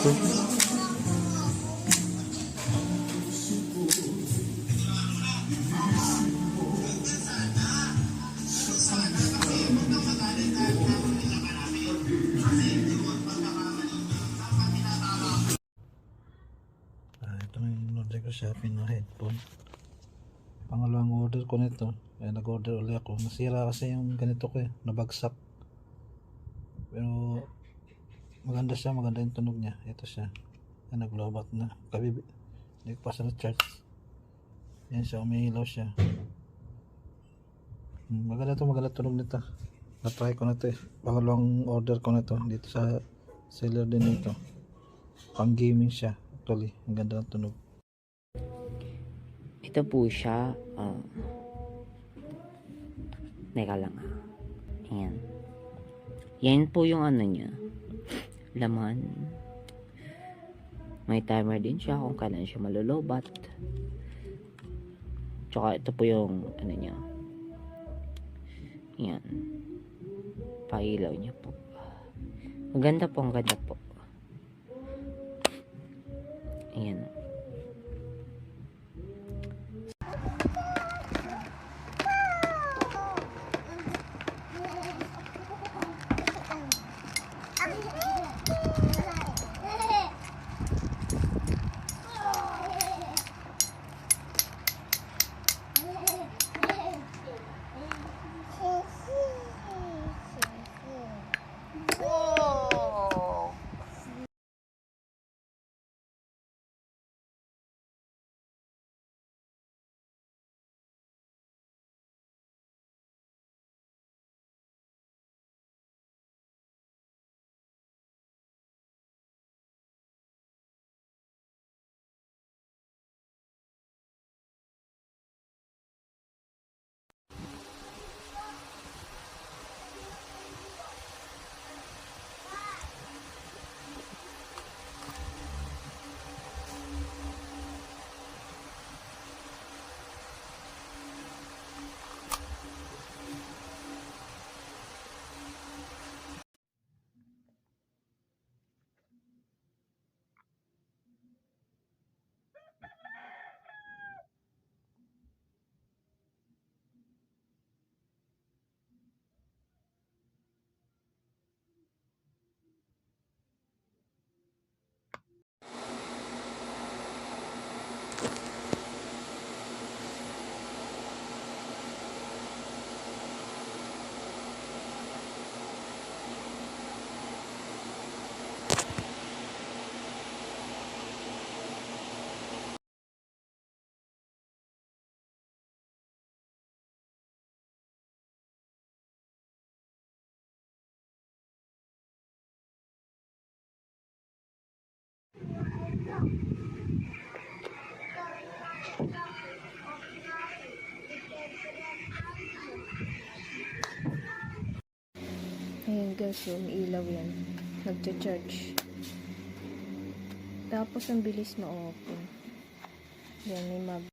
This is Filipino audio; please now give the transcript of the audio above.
Ito na yung order ko sa Shopee na headphone. Pangalawang order ko nito. Kaya nag-order ulit ako. Nasira kasi yung ganito ko nabagsak. Pero maganda siya, maganda yung tunog niya. Ito siya. Nag-lobat na. Hindi ko pa siya na-charge. Yan siya, umihilaw siya. Maganda tunog nito. Na-try ko na ito Pangalawang order ko na ito. Dito sa seller din nito. Pang gaming siya. Actually, ang ganda ng tunog. Ito po siya. Teka lang. Ayan. Yan po yung ano niya. Laman. May timer din siya kung kailan siya malulubat. Tsaka ito po yung ano niya. Yan. Pailaw niya po. Ang ganda po. Ayan. Ayan guys, umiilaw yan. Nagcha-charge. Tapos ang bilis ma-open. Yan, may mag